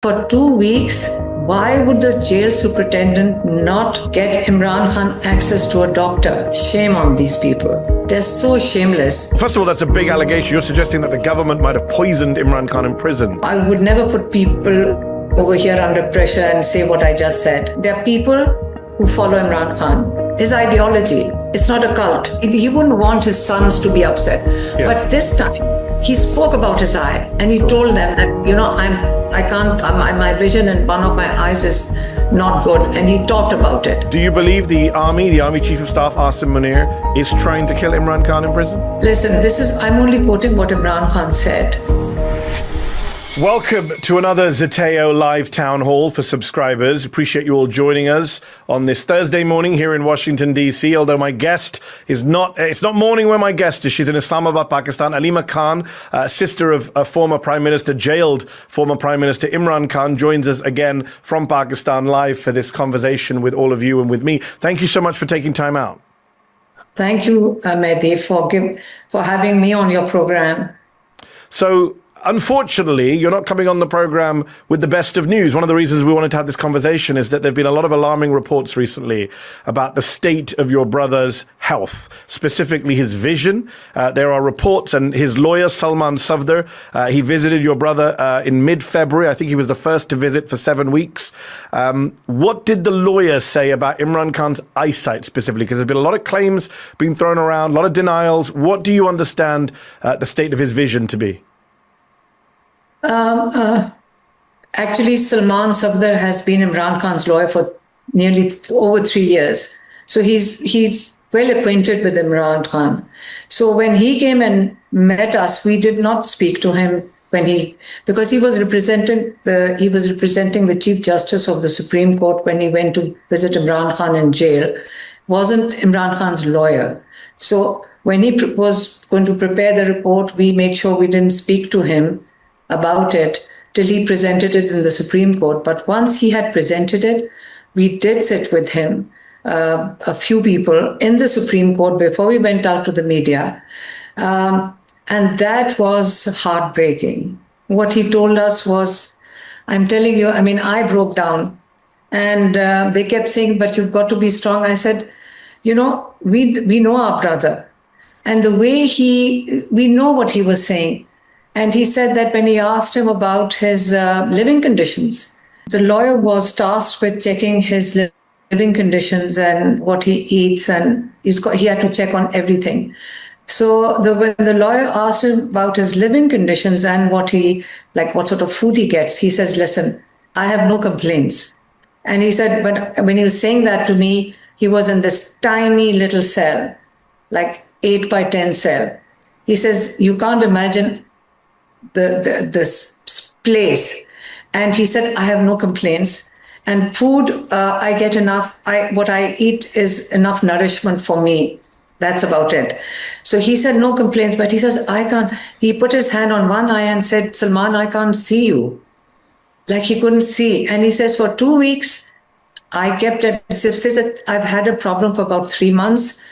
For 2 weeks, why would the jail superintendent not get Imran Khan access to a doctor? Shame on these people. They're so shameless. First of all, that's a big allegation. You're suggesting that the government might have poisoned Imran Khan in prison. I would never put people over here under pressure and say what I just said. There are people who follow Imran Khan. His ideology, it's not a cult. He wouldn't want his sons to be upset. Yes. But this time, he spoke about his eye and he told them that, my vision in one of my eyes is not good. And he talked about it. Do you believe the army chief of staff, Asim Munir, is trying to kill Imran Khan in prison? Listen, I'm only quoting what Imran Khan said. Welcome to another Zeteo Live Town Hall for subscribers. Appreciate you all joining us on this Thursday morning here in Washington, D.C. Although my guest is it's not morning where my guest is. She's in Islamabad, Pakistan. Alima Khan, sister of former Prime Minister, jailed former Prime Minister Imran Khan, joins us again from Pakistan live for this conversation with all of you and with me. Thank you so much for taking time out. Thank you, Mehdi, for having me on your program. So, unfortunately, you're not coming on the program with the best of news. One of the reasons we wanted to have this conversation is that there have been a lot of alarming reports recently about the state of your brother's health, specifically his vision. There are reports, and his lawyer, Salman Safdar, he visited your brother in mid-February. I think he was the first to visit for 7 weeks. What did the lawyer say about Imran Khan's eyesight specifically? Because there's been a lot of claims being thrown around, a lot of denials. What do you understand the state of his vision to be? Actually, Salman Safdar has been Imran Khan's lawyer for nearly over 3 years. So he's well acquainted with Imran Khan. So when he came and met us, we did not speak to him because he was representing the Chief Justice of the Supreme Court when he went to visit Imran Khan in jail. Wasn't Imran Khan's lawyer. So when he was going to prepare the report, we made sure we didn't speak to him about it till he presented it in the Supreme Court. But once he had presented it, we did sit with him, a few people in the Supreme Court before we went out to the media. And that was heartbreaking. What he told us was, I'm telling you, I broke down. And they kept saying, but you've got to be strong. I said, we know our brother. And the way we know what he was saying. And he said that when he asked him about his living conditions, the lawyer was tasked with checking his living conditions and what he eats, and he had to check on everything. So when the lawyer asked him about his living conditions and what sort of food he gets, he says, listen, I have no complaints. And he said, but when he was saying that to me, he was in this tiny little cell, like 8 by 10 cell. He says, you can't imagine this place. And he said, I have no complaints. And food, I get enough. What I eat is enough nourishment for me. That's about it. So he said, no complaints. But he says, I can't. He put his hand on one eye and said, Salman, I can't see you. Like he couldn't see. And he says, for 2 weeks, I kept it. He says, I've had a problem for about 3 months.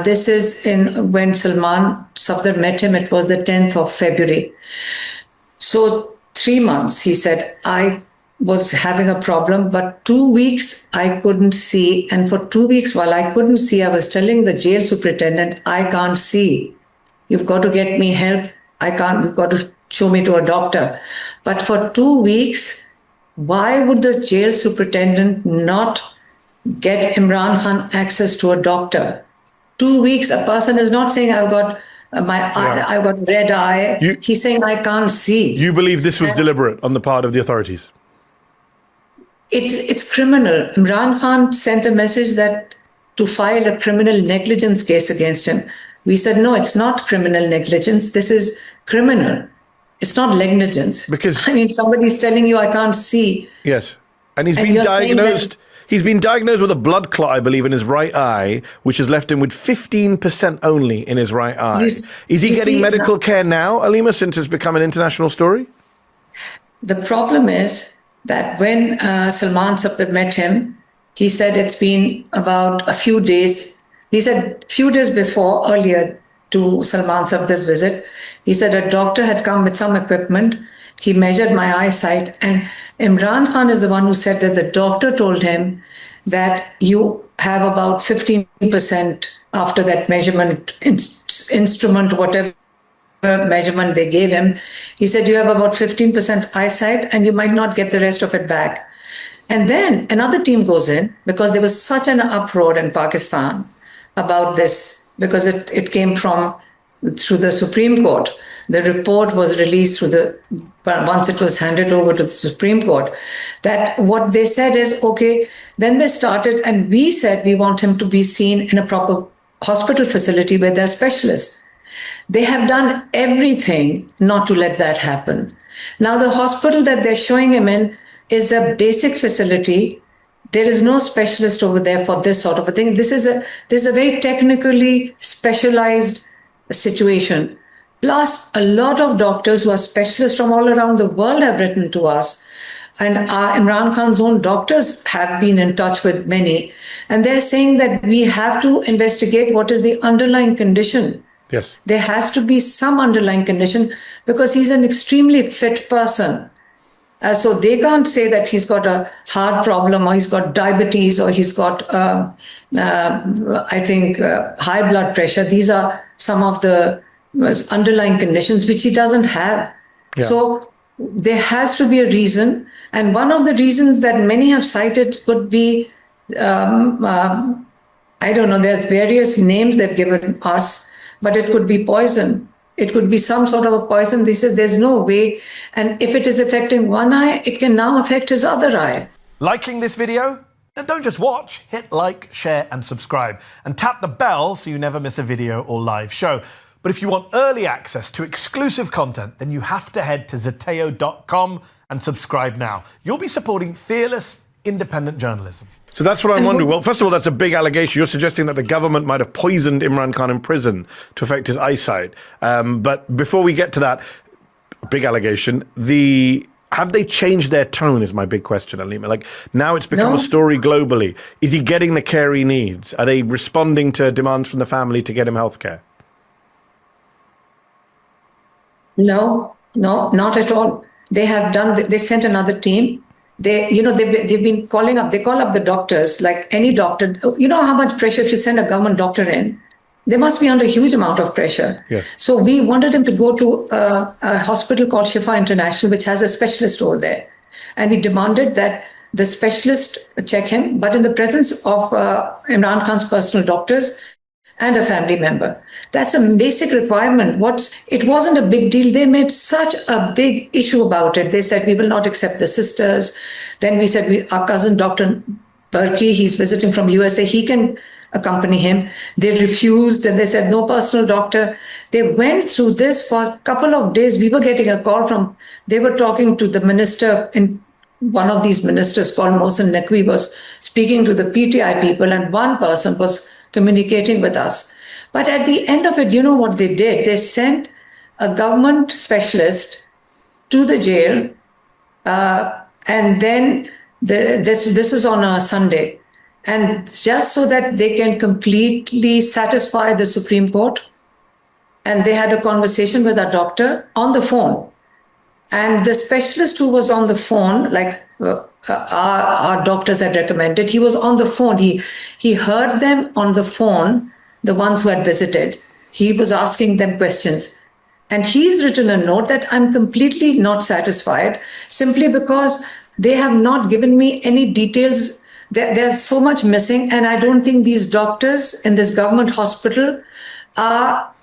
This is when Salman Safdar met him, it was the 10th of February. So 3 months, he said, I was having a problem, but 2 weeks I couldn't see. And for 2 weeks, while I couldn't see, I was telling the jail superintendent, I can't see. You've got to get me help. You've got to show me to a doctor. But for 2 weeks, why would the jail superintendent not get Imran Khan access to a doctor? 2 weeks, a person is not saying I've got I've got red eye. He's saying I can't see. You believe this was deliberate on the part of the authorities? It's criminal. Imran Khan sent a message to file a criminal negligence case against him. We said, no, it's not criminal negligence. This is criminal. It's not negligence. Because somebody's telling you I can't see. Yes. And he's been diagnosed. He's been diagnosed with a blood clot, I believe, in his right eye, which has left him with 15% only in his right eye. Is he getting medical care now, Alima, since it's become an international story? The problem is that when Salman Safdar met him, he said it's been about a few days. He said a few days earlier to Salman Safdar's visit, he said a doctor had come with some equipment He measured my eyesight, and Imran Khan is the one who said that the doctor told him that you have about 15% after that measurement instrument, whatever measurement they gave him. He said you have about 15% eyesight and you might not get the rest of it back. And then another team goes in, because there was such an uproar in Pakistan about this, because it came through the Supreme Court. The report was released once it was handed over to the Supreme Court, that what they said is, okay, then they started, and we said we want him to be seen in a proper hospital facility where there are specialists. They have done everything not to let that happen. Now, the hospital that they're showing him in is a basic facility. There is no specialist over there for this sort of a thing. This is a very technically specialized situation. Plus, a lot of doctors who are specialists from all around the world have written to us. And Imran Khan's own doctors have been in touch with many. And they're saying that we have to investigate what is the underlying condition. Yes. There has to be some underlying condition, because he's an extremely fit person. So they can't say that he's got a heart problem, or he's got diabetes, or he's got, high blood pressure. These are some of the underlying conditions which he doesn't have. Yeah. So there has to be a reason. And one of the reasons that many have cited could be, I don't know, there's various names they've given us, but it could be poison. It could be some sort of a poison. They said there's no way. And if it is affecting one eye, it can now affect his other eye. Liking this video? Then don't just watch. Hit like, share and subscribe. And tap the bell so you never miss a video or live show. But if you want early access to exclusive content, then you have to head to zeteo.com and subscribe now. You'll be supporting fearless, independent journalism. So that's what I'm wondering. Well, first of all, that's a big allegation. You're suggesting that the government might have poisoned Imran Khan in prison to affect his eyesight. But before we get to that big allegation, have they changed their tone is my big question, Alima. Like, now it's become a story globally. Is he getting the care he needs? Are they responding to demands from the family to get him healthcare? No, not at all. They sent another team. They've been calling up. They call up the doctors, like any doctor. You know how much pressure if you send a government doctor in? They must be under a huge amount of pressure. Yes. So we wanted him to go to a hospital called Shifa International, which has a specialist over there. And we demanded that the specialist check him, but in the presence of Imran Khan's personal doctors and a family member. That's a basic requirement. It wasn't a big deal. They made such a big issue about it. They said, we will not accept the sisters. Then we said, our cousin, Dr. Berkey, he's visiting from USA, he can accompany him. They refused, and they said, no personal doctor. They went through this for a couple of days. We were getting a call they were talking to the minister, one of these ministers called Mohsen Naqvi was speaking to the PTI people, and one person was communicating with us. But at the end of it, you know what they did? They sent a government specialist to the jail, and then this is on a Sunday, and just so that they can completely satisfy the Supreme Court. And they had a conversation with our doctor on the phone. And the specialist who was on the phone, like our doctors had recommended, he was on the phone. He heard them on the phone, the ones who had visited. He was asking them questions. And he's written a note that I'm completely not satisfied, simply because they have not given me any details. There's so much missing. And I don't think these doctors in this government hospital are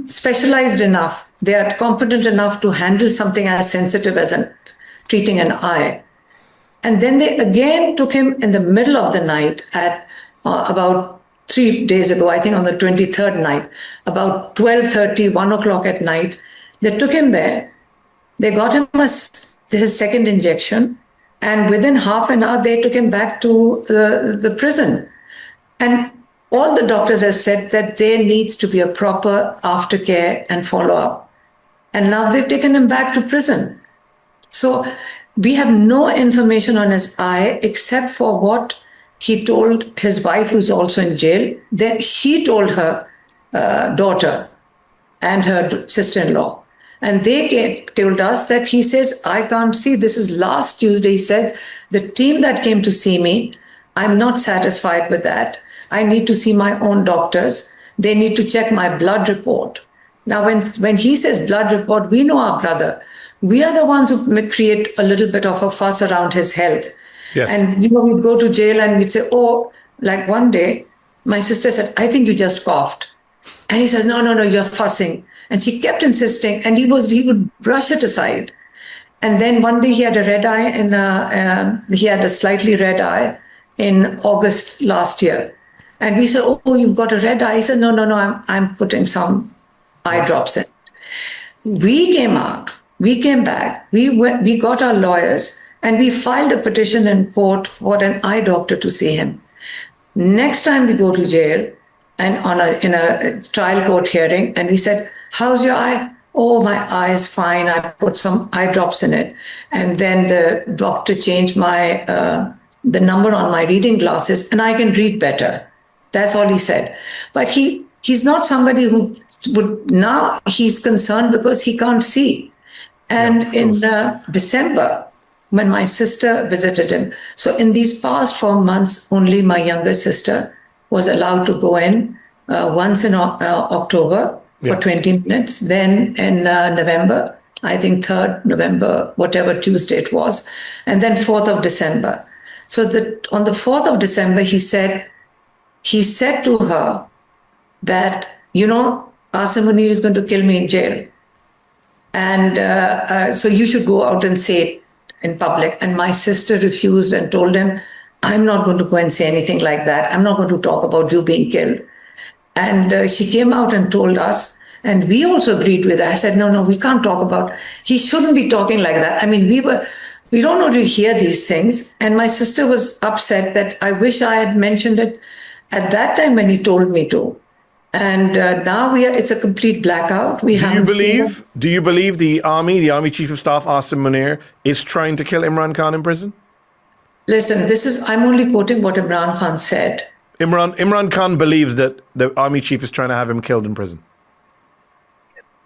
specialized enough. They are competent enough to handle something as sensitive as treating an eye. And then they again took him in the middle of the night at about 3 days ago, I think on the 23rd night, about 12:30, 1 o'clock at night. They took him there. They got him his second injection. And within half an hour, they took him back to the prison. And all the doctors have said that there needs to be a proper aftercare and follow-up. And now they've taken him back to prison. So we have no information on his eye except for what he told his wife, who's also in jail. Then she told her daughter and her sister-in-law And told us that he says, I can't see. This is last Tuesday. He said, the team that came to see me, I'm not satisfied with that. I need to see my own doctors. They need to check my blood report. Now, when he says blood report, we know our brother. We are the ones who may create a little bit of a fuss around his health. Yes. And, we'd go to jail and we'd say, oh, like one day, my sister said, I think you just coughed. And he said, no, you're fussing. And she kept insisting, and he would brush it aside. And then one day he had a red eye, and he had a slightly red eye in August last year. And we said, oh, you've got a red eye. He said, no, I'm putting some eye drops in. We came out, we came back, we got our lawyers, and we filed a petition in court for an eye doctor to see him. Next time we go to jail, and in a trial court hearing, and we said, how's your eye? Oh, my eye is fine. I put some eye drops in it. And then the doctor changed the number on my reading glasses, and I can read better. That's all he said. But he's not somebody who now he's concerned because he can't see. And in December, when my sister visited him, so in these past 4 months, only my younger sister was allowed to go in once in October for 20 minutes. Then in November, I think 3rd November, whatever Tuesday it was, and then 4th of December. So on the 4th of December, he said to her that, Asim Munir is going to kill me in jail. And so you should go out and say it in public. And my sister refused and told him, I'm not going to go and say anything like that. I'm not going to talk about you being killed. And she came out and told us, and we also agreed with her. I said, no, we can't talk about, he shouldn't be talking like that. I mean, we don't want to hear these things. And my sister was upset that I wish I had mentioned it at that time when he told me to. And now it's a complete blackout. Do you believe the Army Chief of Staff, Asim Munir, is trying to kill Imran Khan in prison? Listen, I'm only quoting what Imran Khan said. Imran Khan believes that the Army Chief is trying to have him killed in prison.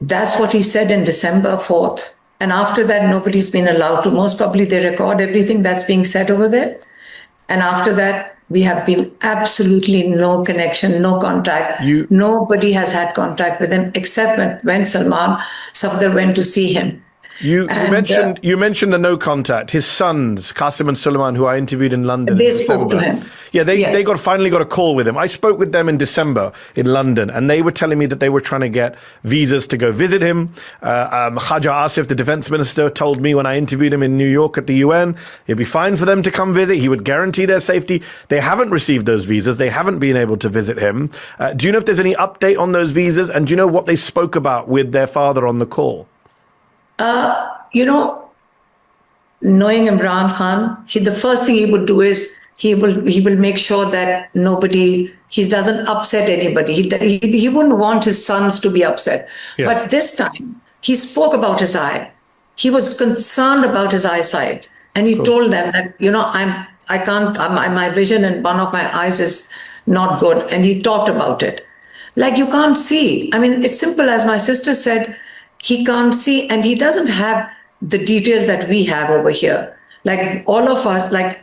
That's what he said in December 4th. And after that, nobody's been allowed to. Most probably they record everything that's being said over there. And after that, we have been absolutely no connection, no contact. Nobody has had contact with him except when Salman Safdar went to see him. You mentioned the no contact. His sons, Qasim and Suleiman, who I interviewed in London. They spoke to him. Yeah, they finally got a call with him. I spoke with them in December in London, and they were telling me that they were trying to get visas to go visit him. Khaja Asif, the defense minister, told me when I interviewed him in New York at the UN, it'd be fine for them to come visit. He would guarantee their safety. They haven't received those visas. They haven't been able to visit him. Do you know if there's any update on those visas? And do you know what they spoke about with their father on the call? Knowing Imran Khan, the first thing he would do is he will make sure that he doesn't upset anybody. He wouldn't want his sons to be upset. Yes. But this time he spoke about his eye. He was concerned about his eyesight, and he told them that my vision in one of my eyes is not good, and he talked about it. Like, you can't see. I mean, it's simple as my sister said. He can't see, and he doesn't have the details that we have over here. Like all of us, like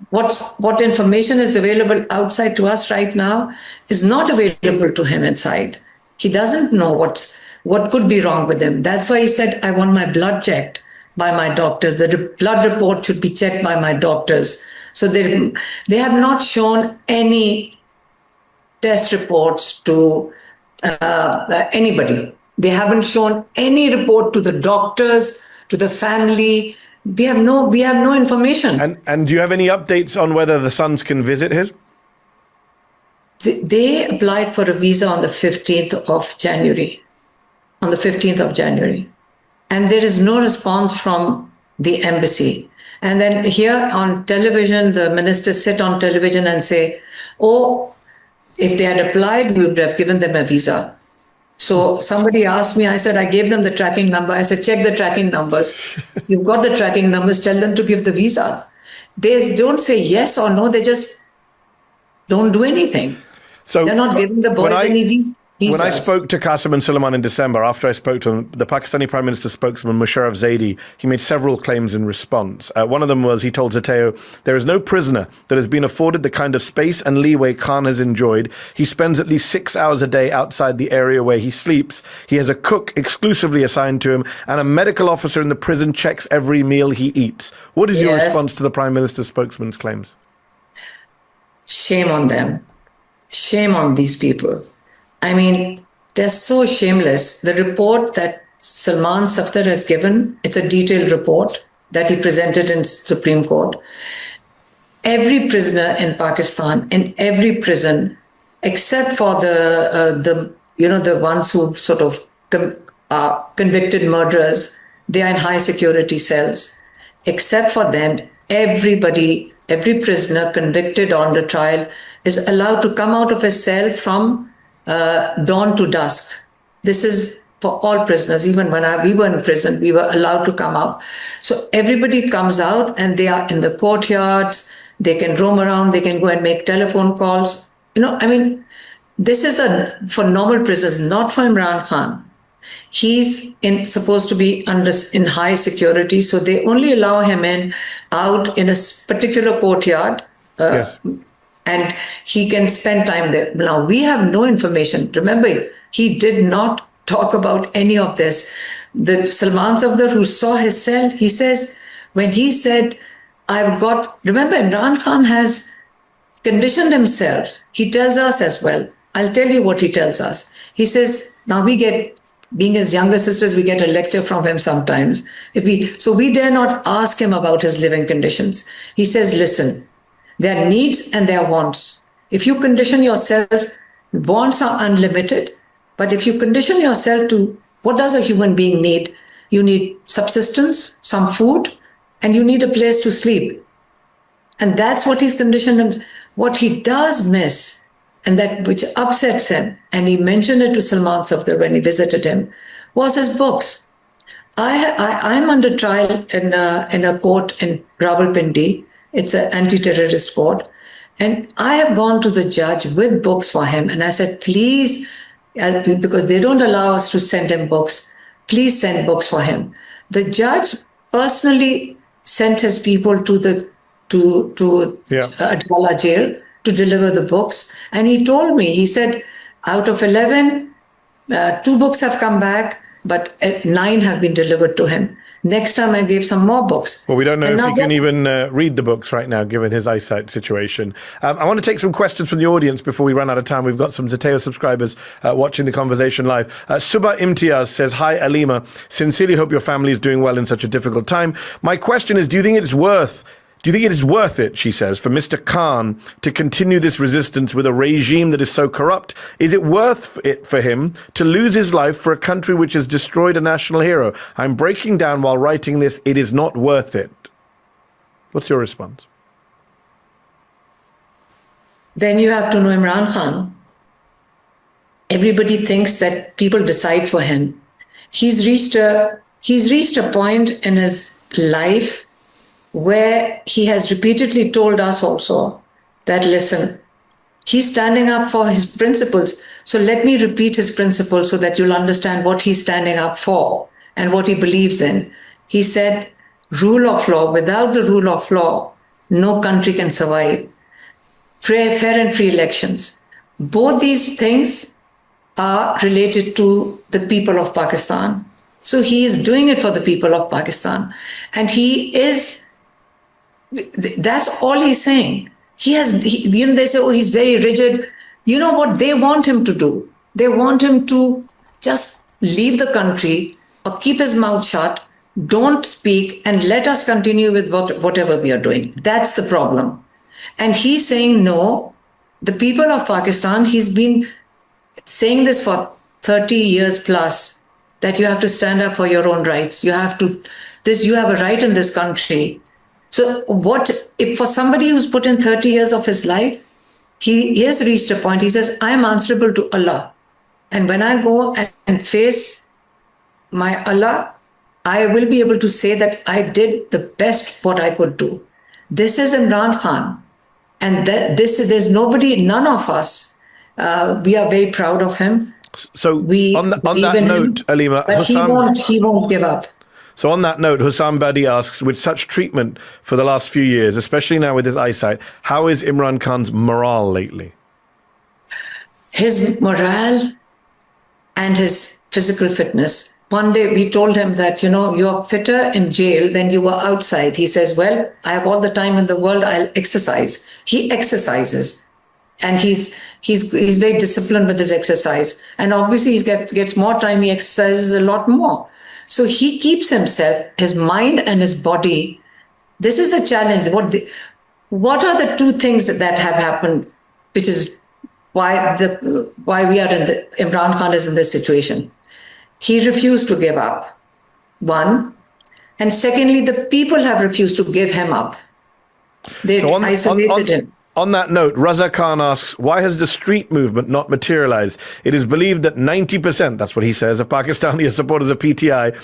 what information is available outside to us right now is not available to him inside. He doesn't know what could be wrong with him. That's why he said, I want my blood checked by my doctors. The blood report should be checked by my doctors. So they have not shown any test reports to anybody. They haven't shown any report to the doctors, to the family. We have no information. And do you have any updates on whether the sons can visit his? They applied for a visa on the 15th of January. On the 15th of January. And there is no response from the embassy. And then here on television, the ministers sit on television and say, oh, if they had applied, we would have given them a visa. So somebody asked me, I said, I gave them the tracking number. I said, check the tracking numbers. You've got the tracking numbers, tell them to give the visas. They don't say yes or no, they just don't do anything. So they're not giving the boys any visa. He When I does. spoke to Qasem and Suleiman in December, after I spoke to him, the Pakistani Prime Minister spokesman, Musharraf Zaidi, he made several claims in response. One of them was, he told Zateo, there is no prisoner that has been afforded the kind of space and leeway Khan has enjoyed. He spends at least 6 hours a day outside the area where he sleeps. He has a cook exclusively assigned to him, and a medical officer in the prison checks every meal he eats. What is your response to the Prime Minister's spokesman's claims? Shame on them. Shame on these people. I mean, they're so shameless. The report that Salman Safdar has given, it's a detailed report that he presented in Supreme Court. Every prisoner in Pakistan, in every prison, except for the ones who sort of are convicted murderers, they are in high security cells. Except for them, everybody, every prisoner convicted on the trial is allowed to come out of his cell from dawn to dusk. This is for all prisoners. Even when we were in prison, we were allowed to come out. So everybody comes out and they are in the courtyards. They can roam around. They can go and make telephone calls. This is for normal prisoners, not for Imran Khan. He's supposed to be in high security, so they only allow him out in a particular courtyard. Yes. And he can spend time there. Now, we have no information. Remember, he did not talk about any of this. The Salman Safdar, who saw his cell, he says, when he said, remember, Imran Khan has conditioned himself. He tells us as well. I'll tell you what he tells us. He says, now being his younger sisters, we get a lecture from him sometimes. So we dare not ask him about his living conditions. He says, listen, there are needs and there are wants. If you condition yourself, wants are unlimited. But if you condition yourself to what does a human being need? You need subsistence, some food, and you need a place to sleep. And that's what he's conditioned him. What he does miss, and that which upsets him, and he mentioned it to Salman Safdar when he visited him, was his books. I'm under trial in a court in Rawalpindi. It's an anti-terrorist court. And I have gone to the judge with books for him. And I said, please, because they don't allow us to send him books, please send books for him. The judge personally sent his people to Adwala jail to deliver the books. And he told me, he said, out of 11, 2 books have come back, but 9 have been delivered to him. Next time I gave some more books. Well, we don't know if he can even read the books right now, given his eyesight situation. I want to take some questions from the audience before we run out of time. We've got some Zateo subscribers watching the conversation live. Subha Imtiaz says, hi, Alima. Sincerely hope your family is doing well in such a difficult time. My question is, do you think it is worth it, she says, for Mr. Khan to continue this resistance with a regime that is so corrupt? Is it worth it for him to lose his life for a country which has destroyed a national hero? I'm breaking down while writing this. It is not worth it. What's your response? Then you have to know Imran Khan. Everybody thinks that people decide for him. He's reached a point in his life where he has repeatedly told us also that, listen, he's standing up for his principles. So let me repeat his principles so that you'll understand what he's standing up for and what he believes in. He said, rule of law. Without the rule of law, no country can survive. Fair and free elections. Both these things are related to the people of Pakistan. So he is doing it for the people of Pakistan. And that's all he's saying. They say, oh, he's very rigid. You know what they want him to do? They want him to just leave the country or keep his mouth shut, don't speak, and let us continue with whatever we are doing. That's the problem. And he's saying, no, the people of Pakistan, he's been saying this for 30 years plus, that you have to stand up for your own rights. You have a right in this country. So if for somebody who's put in 30 years of his life, he has reached a point, he says, I'm answerable to Allah. And when I go and face my Allah, I will be able to say that I did the best what I could do. This is Imran Khan. And there's nobody, none of us, we are very proud of him. So We on believe that in note, him, Alima, but he won't give up. So on that note, Hussam Badi asks, with such treatment for the last few years, especially now with his eyesight, how is Imran Khan's morale lately? His morale and his physical fitness. One day we told him that, you're fitter in jail than you were outside. He says, well, I have all the time in the world, I'll exercise. He exercises. And he's very disciplined with his exercise. And obviously he gets more time, he exercises a lot more. So he keeps himself, his mind and his body. This is the challenge. What are the two things that have happened, which is why we are Imran Khan is in this situation? He refused to give up, one. And secondly, the people have refused to give him up. They isolated him. On that note, Raza Khan asks, why has the street movement not materialized? It is believed that 90%, that's what he says, of Pakistani supporters of PTI,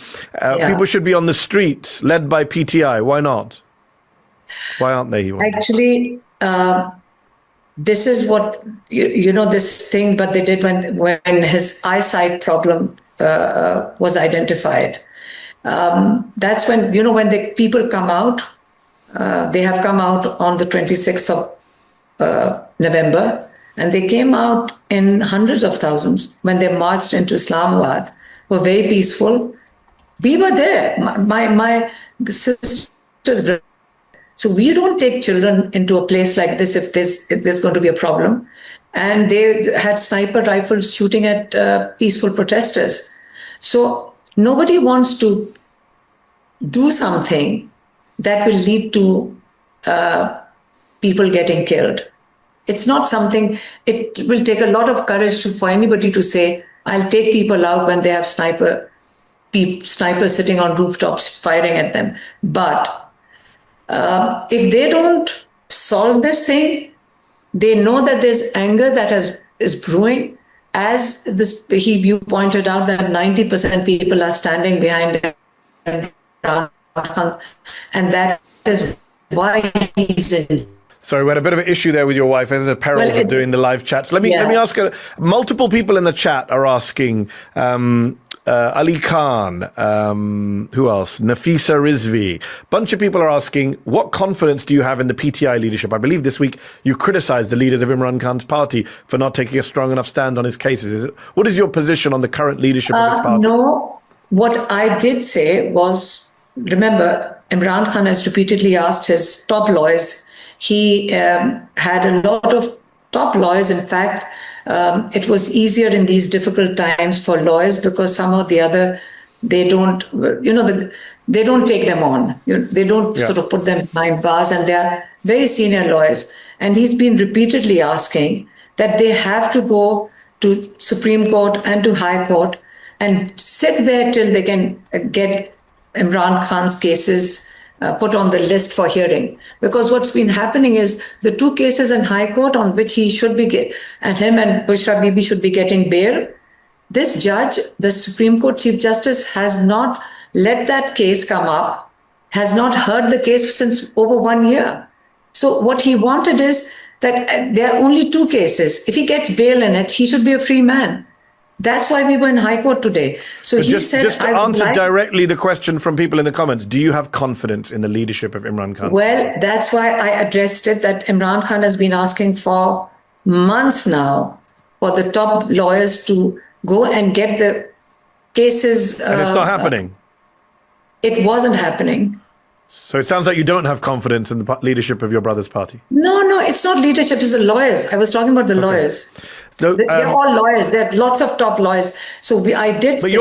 people should be on the streets, led by PTI. Why not? Why aren't they? Actually, this is what, this thing, but they did when his eyesight problem was identified. That's when, when the people come out, they have come out on the 26th of November, and they came out in hundreds of thousands when they marched into Islamabad, were very peaceful. We were there. My sisters. So we don't take children into a place like this if there's going to be a problem. And they had sniper rifles shooting at peaceful protesters. So nobody wants to do something that will lead to people getting killed. It's not something, it will take a lot of courage for anybody to say, I'll take people out when they have snipers sitting on rooftops firing at them. But if they don't solve this thing, they know that there's anger that is brewing. As you pointed out that 90% people are standing behind him, and that is why he's in. Sorry, we had a bit of an issue there with your wife. There's a peril of doing the live chats. Let me ask her. Multiple people in the chat are asking. Ali Khan, who else? Nafisa Rizvi. Bunch of people are asking, what confidence do you have in the PTI leadership? I believe this week you criticized the leaders of Imran Khan's party for not taking a strong enough stand on his cases. What is your position on the current leadership of his party? No, what I did say was, remember, Imran Khan has repeatedly asked his top lawyers. He had a lot of top lawyers. In fact, it was easier in these difficult times for lawyers because somehow or the other, they don't, they don't take them on. They don't sort of put them behind bars, and they are very senior lawyers. And he's been repeatedly asking that they have to go to Supreme Court and to High Court and sit there till they can get Imran Khan's cases put on the list for hearing. Because what's been happening is the two cases in High Court on which he should be, and him and Bushra Bibi should be getting bail, this judge, the Supreme Court Chief Justice, has not let that case come up, has not heard the case since over 1 year. So what he wanted is that there are only two cases. If he gets bail in it, he should be a free man. That's why we were in High Court today. So he said, just to answer directly the question from people in the comments, do you have confidence in the leadership of Imran Khan? Well, that's why I addressed it, that Imran Khan has been asking for months now for the top lawyers to go and get the cases. And it's not happening. It wasn't happening. So it sounds like you don't have confidence in the leadership of your brother's party. No, it's not leadership. It's the lawyers. I was talking about the lawyers. So, they're all lawyers. There are lots of top lawyers. So I did say... But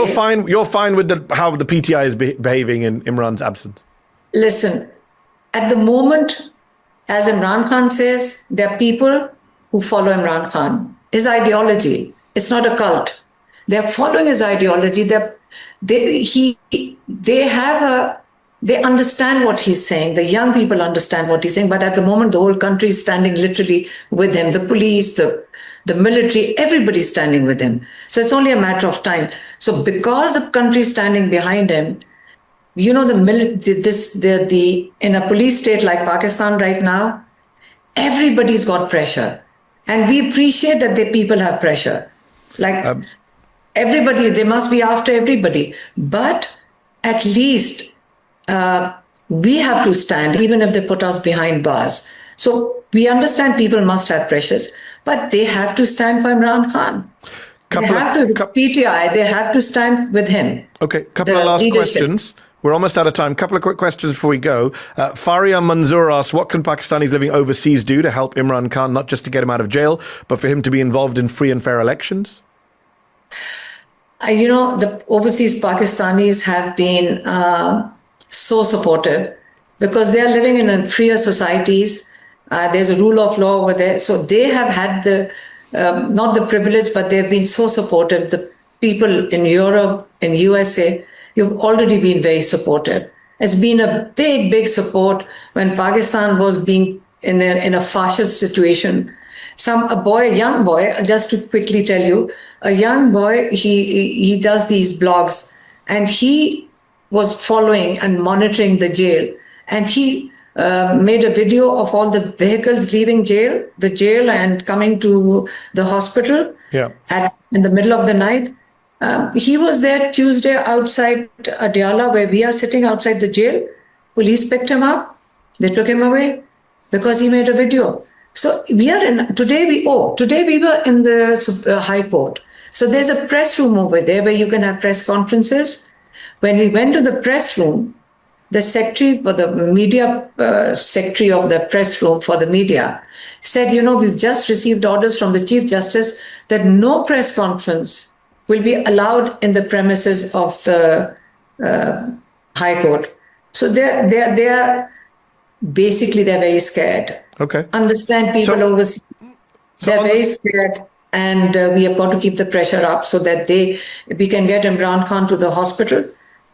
you're fine with how the PTI is behaving in Imran's absence? Listen, at the moment, as Imran Khan says, there are people who follow Imran Khan. His ideology. It's not a cult. They're following his ideology. They understand what he's saying. The young people understand what he's saying. But at the moment, the whole country is standing literally with him. The police, the military, everybody's standing with him. So it's only a matter of time. So because the country is standing behind him, in a police state like Pakistan right now, everybody's got pressure. And we appreciate that the people have pressure. everybody, they must be after everybody. But at least we have to stand, even if they put us behind bars. So we understand people must have pressures, but they have to stand for Imran Khan. They have to, it's PTI, they have to stand with him. Okay, couple of last questions. We're almost out of time. Couple of quick questions before we go. Faria Manzoor asks, what can Pakistanis living overseas do to help Imran Khan, not just to get him out of jail, but for him to be involved in free and fair elections? The overseas Pakistanis have been so supportive because they are living in freer societies. There's a rule of law over there. So they have had not the privilege, but they've been so supportive. The people in Europe, in USA, you've already been very supportive. It's been a big, big support when Pakistan was being in a fascist situation. A young boy, just to quickly tell you, a young boy, he does these blogs, and he was following and monitoring the jail. And he made a video of all the vehicles leaving the jail and coming to the hospital in the middle of the night. He was there Tuesday outside Adiala, where we are sitting outside the jail. Police picked him up. They took him away because he made a video. So today we were in the High Court. So there's a press room over there where you can have press conferences. When we went to the press room, the secretary of the press room for the media said, we've just received orders from the Chief Justice that no press conference will be allowed in the premises of the High Court. So they're basically, they're very scared. Okay. Understand people overseas. They're very scared, and we have got to keep the pressure up so that we can get Imran Khan to the hospital.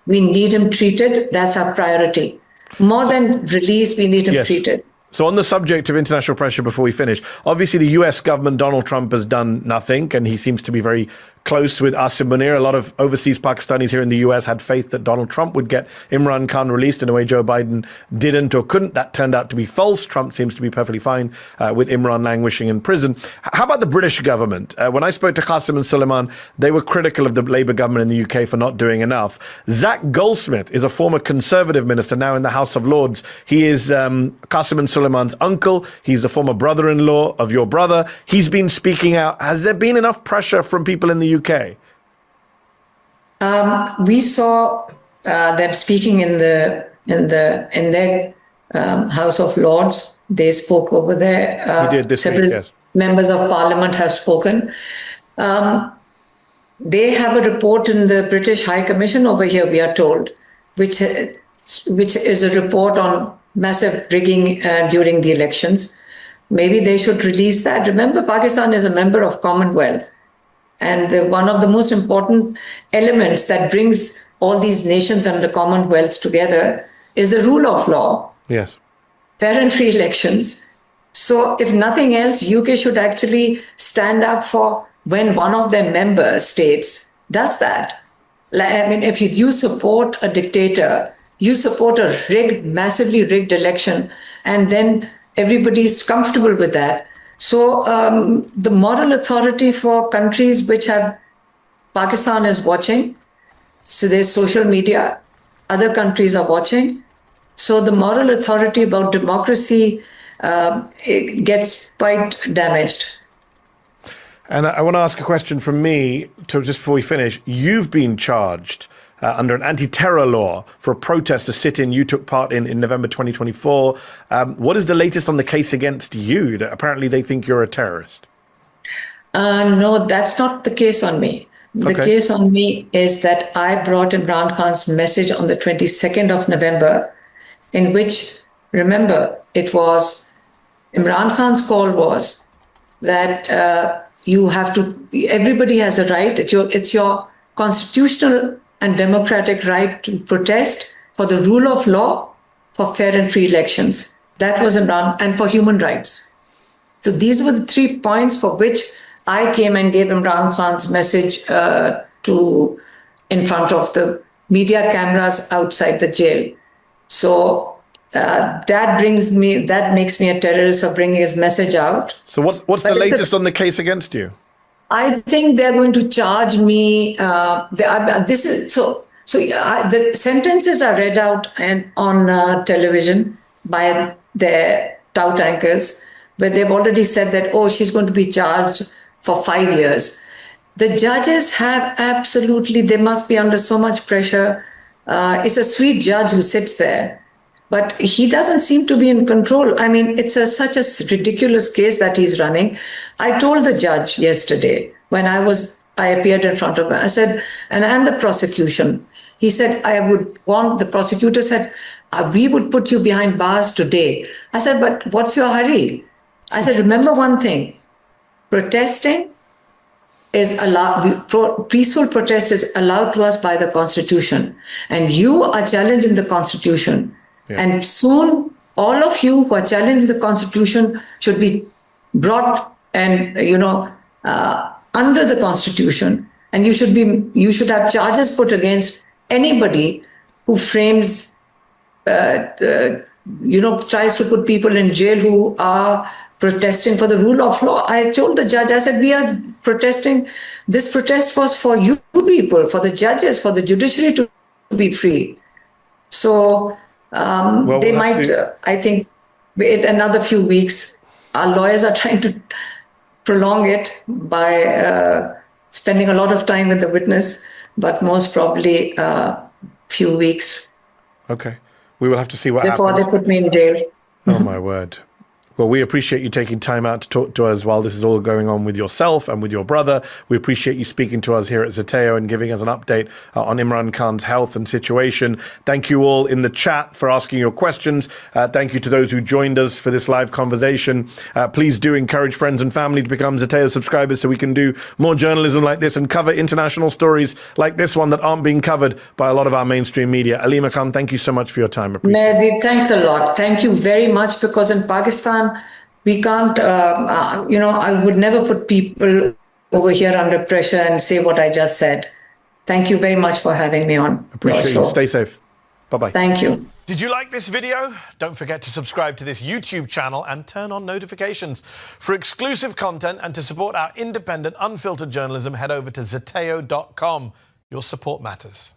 We need him treated. That's our priority. More than release, we need him treated. So on the subject of international pressure, before we finish, obviously the US government, Donald Trump, has done nothing, and he seems to be very close with Asim Munir. A lot of overseas Pakistanis here in the US had faith that Donald Trump would get Imran Khan released in a way Joe Biden didn't or couldn't. That turned out to be false. Trump seems to be perfectly fine with Imran languishing in prison. How about the British government? When I spoke to Qasim and Suleiman, they were critical of the Labour government in the UK for not doing enough. Zach Goldsmith is a former Conservative minister now in the House of Lords. He is Qasim and Suleiman's uncle. He's the former brother-in-law of your brother. He's been speaking out. Has there been enough pressure from people in the UK? We saw them speaking in their House of Lords. They spoke over there. Several members of Parliament have spoken. They have a report in the British High Commission over here, we are told, which is a report on massive rigging during the elections. Maybe they should release that. Remember, Pakistan is a member of Commonwealth. And one of the most important elements that brings all these nations under Commonwealth together is the rule of law. Yes. Fair and free elections. So if nothing else, UK should actually stand up for when one of their member states does that. If you support a dictator, you support a massively rigged election, and then everybody's comfortable with that. So the moral authority for countries which have, Pakistan is watching, so there's social media, other countries are watching. So the moral authority about democracy it gets quite damaged. And I want to ask a question from me, just before we finish. You've been charged under an anti-terror law for a protest, a sit-in you took part in November 2024. What is the latest on the case against you? Apparently they think you're a terrorist. No, that's not the case on me. The case on me is that I brought Imran Khan's message on the 22nd of November, in which, remember, it was, Imran Khan's call was that you have to, everybody has a right, it's your constitutional and democratic right to protest for the rule of law, for fair and free elections. That was Imran, and for human rights. So these were the 3 points for which I came and gave Imran Khan's message in front of the media cameras outside the jail. So that makes me a terrorist for bringing his message out. So what's the latest on the case against you? I think they're going to charge me. The sentences are read out and on television by their tout anchors, but they've already said that, oh, she's going to be charged for 5 years. The judges have absolutely, they must be under so much pressure. It's a sweet judge who sits there, but he doesn't seem to be in control. I mean, it's such a ridiculous case that he's running. I told the judge yesterday when I appeared in front of him, I said, and the prosecution, he said, the prosecutor said, we would put you behind bars today. I said, but what's your hurry? I said, remember one thing, protesting is allowed, peaceful protest is allowed to us by the Constitution. And you are challenging the Constitution. Yeah. And soon, all of you who are challenging the Constitution should be brought and, under the Constitution. And you should have charges put against anybody who frames, tries to put people in jail who are protesting for the rule of law. I told the judge, I said, we are protesting. This protest was for you people, for the judges, for the judiciary to be free. So they might, I think, wait another few weeks. Our lawyers are trying to prolong it by spending a lot of time with the witness, but most probably a few weeks. Okay. We will have to see what happens. Before they put me in jail. Oh, my word. Well, we appreciate you taking time out to talk to us while this is all going on with yourself and with your brother. We appreciate you speaking to us here at Zeteo and giving us an update on Imran Khan's health and situation. Thank you all in the chat for asking your questions. Thank you to those who joined us for this live conversation. Please do encourage friends and family to become Zeteo subscribers so we can do more journalism like this and cover international stories like this one that aren't being covered by a lot of our mainstream media. Alima Khan, thank you so much for your time. Mehdi, thanks a lot. Thank you very much, because in Pakistan, we can't, I would never put people over here under pressure and say what I just said. Thank you very much for having me on. Appreciate you. Stay safe. Bye-bye. Thank you. Did you like this video? Don't forget to subscribe to this YouTube channel and turn on notifications. For exclusive content and to support our independent, unfiltered journalism, head over to zeteo.com. Your support matters.